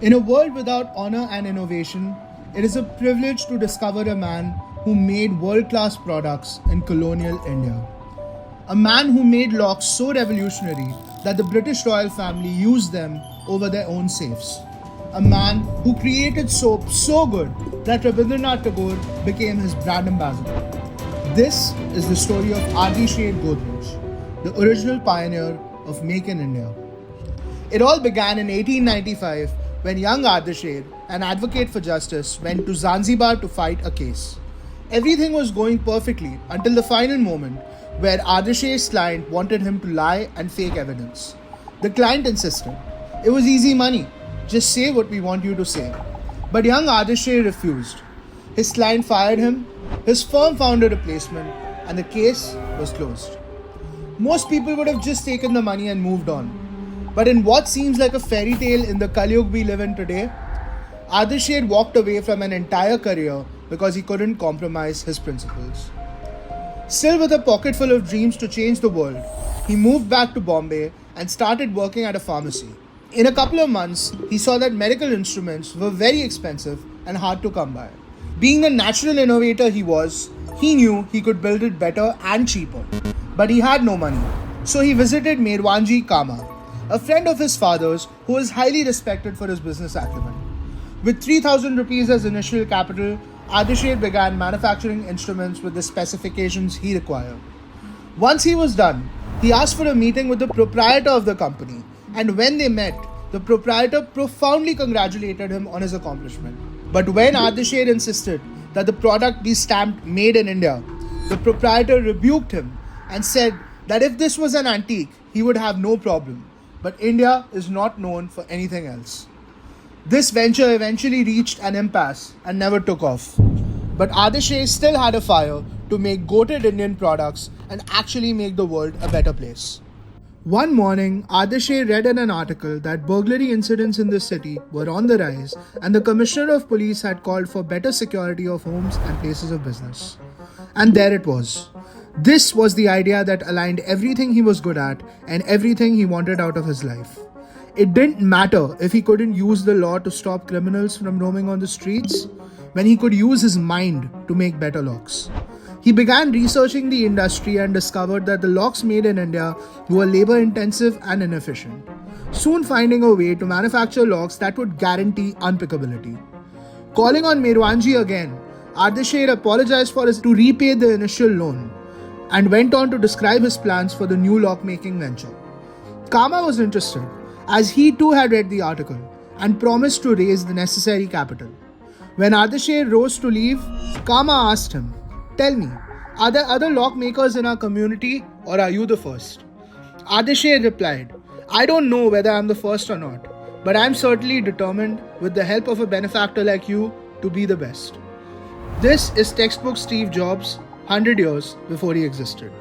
In a world without honor and innovation, it is a privilege to discover a man who made world class products in colonial India. A man who made locks so revolutionary that the British royal family used them over their own safes. A man who created soap so good that Rabindranath Tagore became his brand ambassador. This is the story of Ardisher Godrej, the original pioneer of Make in India. It all began in 1895 when young Ardisher, an advocate for justice, went to Zanzibar to fight a case. Everything was going perfectly until the final moment where Ardisher's client wanted him to lie and fake evidence. The client insisted. It was easy money. Just say what we want you to say. But young Ardisher refused. His client fired him, his firm found a replacement, and the case was closed. Most people would have just taken the money and moved on. But in what seems like a fairy tale in the Kalyug we live in today, Ardisher walked away from an entire career because he couldn't compromise his principles. Still with a pocket full of dreams to change the world, he moved back to Bombay and started working at a pharmacy. In a couple of months, he saw that medical instruments were very expensive and hard to come by. Being the natural innovator he was, he knew he could build it better and cheaper. But he had no money, so he visited Merwanji Kama, a friend of his father's who was highly respected for his business acumen. With 3,000 rupees as initial capital, Ardisher began manufacturing instruments with the specifications he required. Once he was done, he asked for a meeting with the proprietor of the company, and when they met, the proprietor profoundly congratulated him on his accomplishment. But when Ardisher insisted that the product be stamped Made in India, the proprietor rebuked him and said that if this was an antique, he would have no problem. But India is not known for anything else. This venture eventually reached an impasse and never took off. But Ardisher still had a fire to make goated Indian products and actually make the world a better place. One morning, Ardisher read in an article that burglary incidents in the city were on the rise and the Commissioner of Police had called for better security of homes and places of business. And there it was. This was the idea that aligned everything he was good at and everything he wanted out of his life. It didn't matter if he couldn't use the law to stop criminals from roaming on the streets, when he could use his mind to make better locks. He began researching the industry and discovered that the locks made in India were labor intensive and inefficient, soon finding a way to manufacture locks that would guarantee unpickability. Calling on Merwanji again, Ardisher apologized to repay the initial loan and went on to describe his plans for the new lock-making venture. Kama was interested, as he too had read the article, and promised to raise the necessary capital. When Ardisher rose to leave, Kama asked him, "Tell me, are there other lock makers in our community or are you the first?" Ardisher replied, "I don't know whether I'm the first or not, but I'm certainly determined, with the help of a benefactor like you, to be the best." This is textbook Steve Jobs, 100 years before he existed.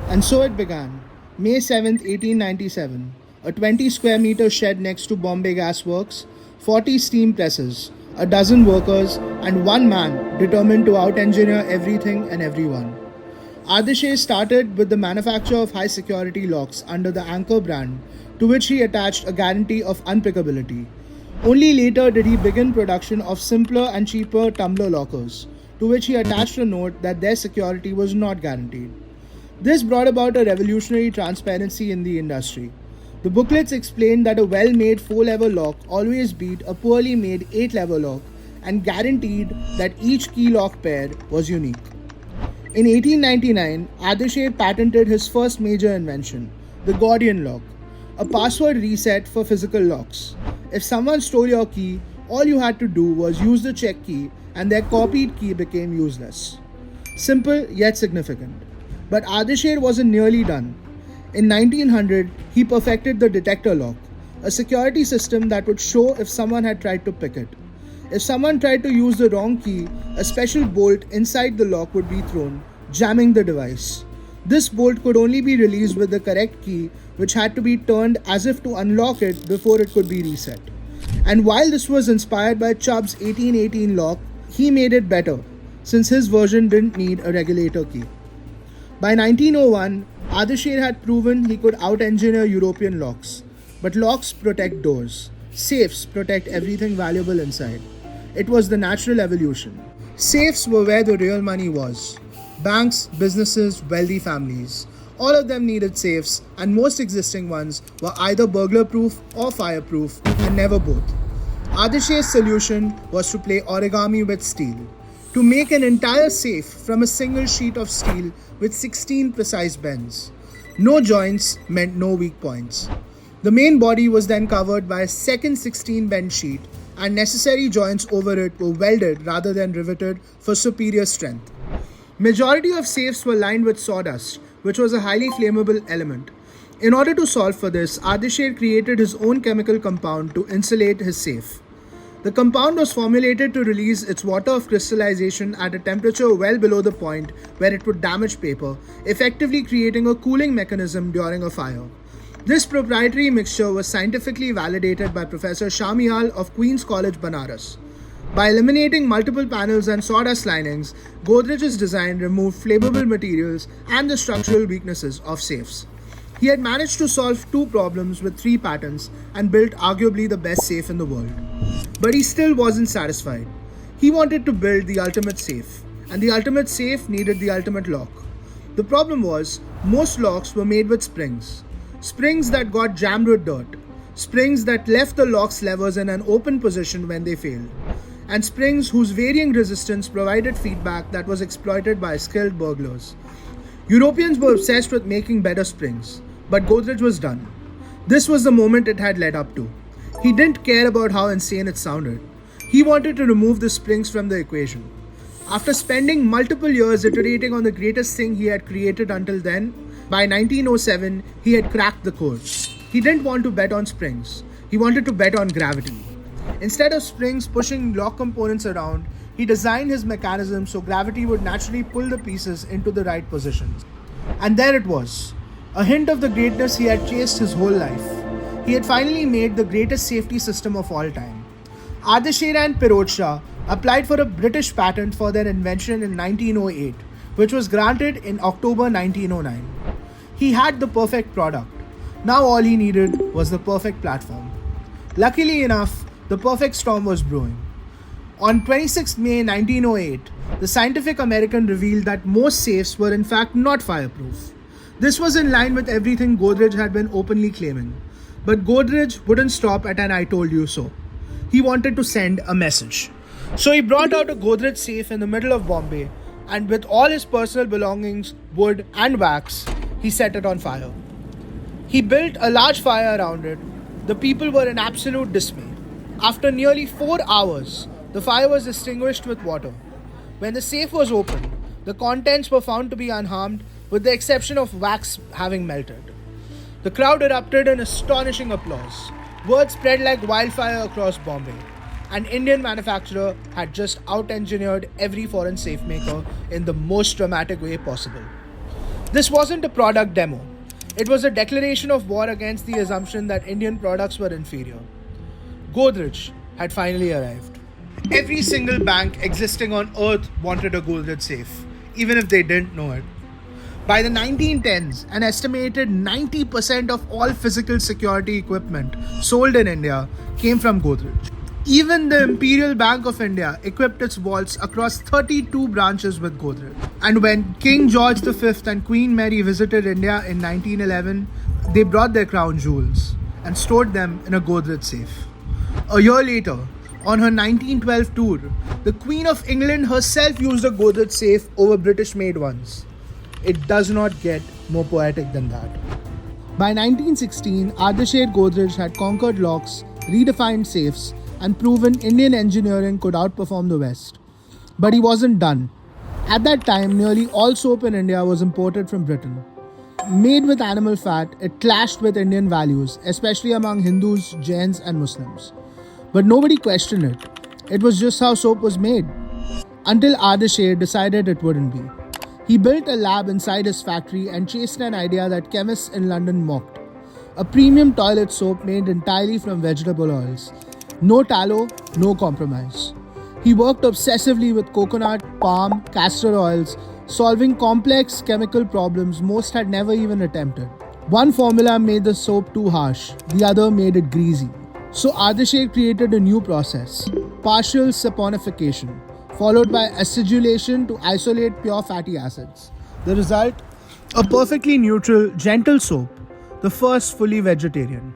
And so it began. May 7th, 1897, a 20 square meter shed next to Bombay Gas Works, 40 steam presses, a dozen workers, and one man determined to out-engineer everything and everyone. Ardisher started with the manufacture of high security locks under the Anchor brand, to which he attached a guarantee of unpickability. Only later did he begin production of simpler and cheaper tumbler lockers, to which he attached a note that their security was not guaranteed. This brought about a revolutionary transparency in the industry. The booklets explained that a well-made 4-lever lock always beat a poorly made 8-lever lock and guaranteed that each key lock pair was unique. In 1899, Ardisher patented his first major invention, the Gordian lock, a password reset for physical locks. If someone stole your key, all you had to do was use the check key and their copied key became useless. Simple yet significant. But Ardisher wasn't nearly done. In 1900, he perfected the detector lock, a security system that would show if someone had tried to pick it. If someone tried to use the wrong key, a special bolt inside the lock would be thrown, jamming the device. This bolt could only be released with the correct key, which had to be turned as if to unlock it before it could be reset. And while this was inspired by Chubb's 1818 lock, he made it better, since his version didn't need a regulator key. By 1901, Ardisher had proven he could out-engineer European locks. But locks protect doors. Safes protect everything valuable inside. It was the natural evolution. Safes were where the real money was. Banks, businesses, wealthy families. All of them needed safes, and most existing ones were either burglar proof or fireproof, and never both. Ardeshir's solution was to play origami with steel, to make an entire safe from a single sheet of steel with 16 precise bends. No joints meant no weak points. The main body was then covered by a second 16 bend sheet, and necessary joints over it were welded rather than riveted for superior strength. Majority of safes were lined with sawdust, which was a highly flammable element. In order to solve for this, Ardeshir created his own chemical compound to insulate his safe. The compound was formulated to release its water of crystallization at a temperature well below the point where it would damage paper, effectively creating a cooling mechanism during a fire. This proprietary mixture was scientifically validated by Professor Shamial of Queen's College, Banaras. By eliminating multiple panels and sawdust linings, Godrej's design removed flammable materials and the structural weaknesses of safes. He had managed to solve 2 problems with 3 patents and built arguably the best safe in the world. But he still wasn't satisfied. He wanted to build the ultimate safe, and the ultimate safe needed the ultimate lock. The problem was, most locks were made with springs. Springs that got jammed with dirt. Springs that left the lock's levers in an open position when they failed. And springs whose varying resistance provided feedback that was exploited by skilled burglars. Europeans were obsessed with making better springs, but Godrej was done. This was the moment it had led up to. He didn't care about how insane it sounded. He wanted to remove the springs from the equation. After spending multiple years iterating on the greatest thing he had created until then, by 1907 he had cracked the code. He didn't want to bet on springs. He wanted to bet on gravity. Instead of springs pushing lock components around, he designed his mechanism so gravity would naturally pull the pieces into the right positions. And there it was, a hint of the greatness he had chased his whole life. He had finally made the greatest safety system of all time. Ardeshir and Piroj Shah applied for a British patent for their invention in 1908, which was granted in October 1909. He had the perfect product. Now all he needed was the perfect platform. Luckily enough, the perfect storm was brewing. On 26 May 1908, the Scientific American revealed that most safes were in fact not fireproof. This was in line with everything Godrej had been openly claiming. But Godrej wouldn't stop at an "I told you so." He wanted to send a message. So he brought out a Godrej safe in the middle of Bombay, and with all his personal belongings, wood and wax, he set it on fire. He built a large fire around it. The people were in absolute dismay. After nearly 4 hours, the fire was extinguished with water. When the safe was opened, the contents were found to be unharmed, with the exception of wax having melted. The crowd erupted in astonishing applause. Word spread like wildfire across Bombay. An Indian manufacturer had just out-engineered every foreign safe maker in the most dramatic way possible. This wasn't a product demo. It was a declaration of war against the assumption that Indian products were inferior. Godrej had finally arrived. Every single bank existing on earth wanted a Godrej safe, even if they didn't know it. By the 1910s, an estimated 90% of all physical security equipment sold in India came from Godrej. Even the Imperial Bank of India equipped its vaults across 32 branches with Godrej. And when King George V and Queen Mary visited India in 1911, they brought their crown jewels and stored them in a Godrej safe. A year later, on her 1912 tour, the Queen of England herself used a Godrej safe over British-made ones. It does not get more poetic than that. By 1916, Ardeshir Godrej had conquered locks, redefined safes, and proven Indian engineering could outperform the West. But he wasn't done. At that time, nearly all soap in India was imported from Britain. Made with animal fat, it clashed with Indian values, especially among Hindus, Jains, and Muslims. But nobody questioned it. It was just how soap was made. Until Ardeshir decided it wouldn't be. He built a lab inside his factory and chased an idea that chemists in London mocked. A premium toilet soap made entirely from vegetable oils. No tallow, no compromise. He worked obsessively with coconut, palm, castor oils, solving complex chemical problems most had never even attempted. One formula made the soap too harsh, the other made it greasy. So Ardeshir created a new process, partial saponification, followed by acidulation to isolate pure fatty acids. The result? A perfectly neutral, gentle soap, the first fully vegetarian.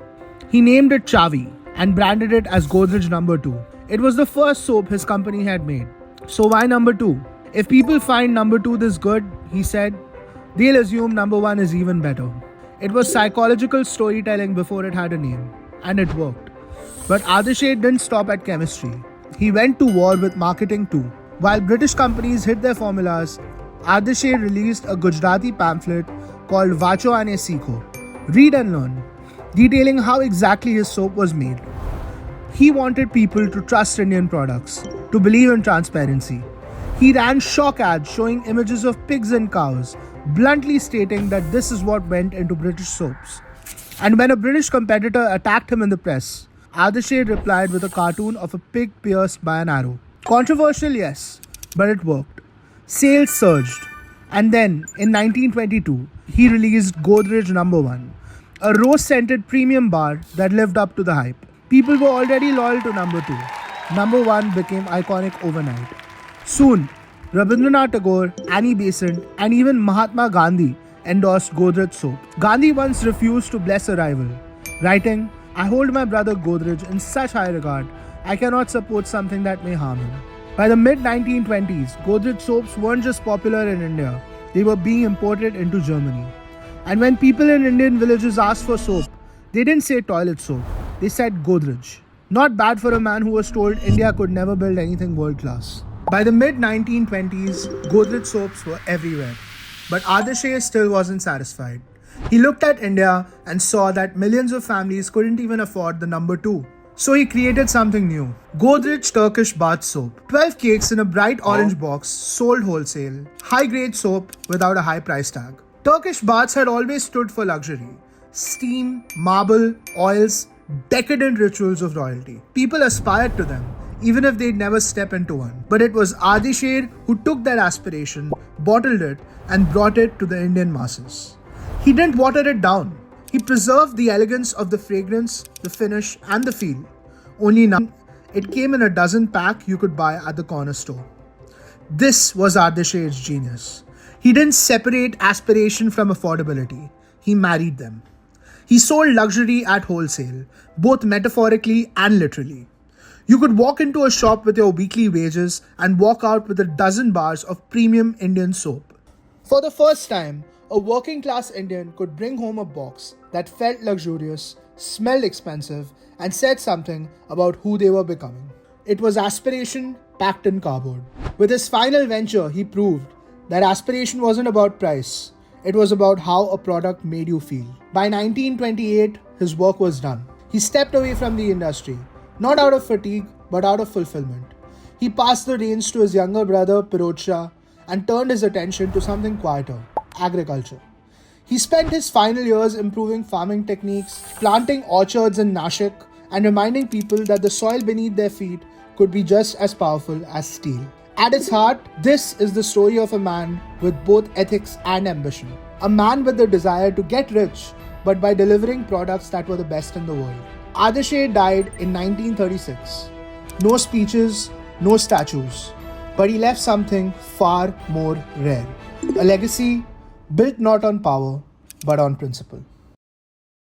He named it Chavi and branded it as Godrej Number 2. It was the first soap his company had made. So why number 2? If people find number 2 this good, he said, they'll assume number 1 is even better. It was psychological storytelling before it had a name, and it worked. But Ardeshir didn't stop at chemistry. He went to war with marketing too. While British companies hid their formulas, Ardeshir released a Gujarati pamphlet called Vacho Ane Sikho, Read and Learn, detailing how exactly his soap was made. He wanted people to trust Indian products, to believe in transparency. He ran shock ads showing images of pigs and cows, bluntly stating that this is what went into British soaps. And when a British competitor attacked him in the press, Ardeshir replied with a cartoon of a pig pierced by an arrow. Controversial, yes, but it worked. Sales surged. And then, in 1922, he released Godrej Number 1, a rose-scented premium bar that lived up to the hype. People were already loyal to Number 2. Number 1 became iconic overnight. Soon, Rabindranath Tagore, Annie Besant, and even Mahatma Gandhi endorsed Godrej soap. Gandhi once refused to bless a rival, writing, I hold my brother Godrej in such high regard, I cannot support something that may harm him. By the mid-1920s, Godrej soaps weren't just popular in India, they were being imported into Germany. And when people in Indian villages asked for soap, they didn't say toilet soap, they said Godrej. Not bad for a man who was told India could never build anything world-class. By the mid-1920s, Godrej soaps were everywhere. But Ardeshir still wasn't satisfied. He looked at India and saw that millions of families couldn't even afford the number 2. So he created something new. Godrej Turkish Bath Soap. 12 cakes in a bright orange box, sold wholesale. High-grade soap without a high price tag. Turkish baths had always stood for luxury. Steam, marble, oils, decadent rituals of royalty. People aspired to them, even if they'd never step into one. But it was Ardeshir who took that aspiration, bottled it, and brought it to the Indian masses. He didn't water it down. He preserved the elegance of the fragrance, the finish, and the feel. Only now, it came in a dozen pack you could buy at the corner store. This was Ardeshir's genius. He didn't separate aspiration from affordability. He married them. He sold luxury at wholesale, both metaphorically and literally. You could walk into a shop with your weekly wages and walk out with a dozen bars of premium Indian soap. For the first time, a working class Indian could bring home a box that felt luxurious, smelled expensive, and said something about who they were becoming. It was aspiration packed in cardboard. With his final venture, he proved that aspiration wasn't about price. It was about how a product made you feel. By 1928, his work was done. He stepped away from the industry, not out of fatigue, but out of fulfillment. He passed the reins to his younger brother, Piroj Shah, and turned his attention to something quieter, agriculture. He spent his final years improving farming techniques, planting orchards in Nashik, and reminding people that the soil beneath their feet could be just as powerful as steel. At its heart, this is the story of a man with both ethics and ambition. A man with the desire to get rich, but by delivering products that were the best in the world. Ardeshir died in 1936. No speeches, no statues. But he left something far more rare. A legacy built not on power, but on principle.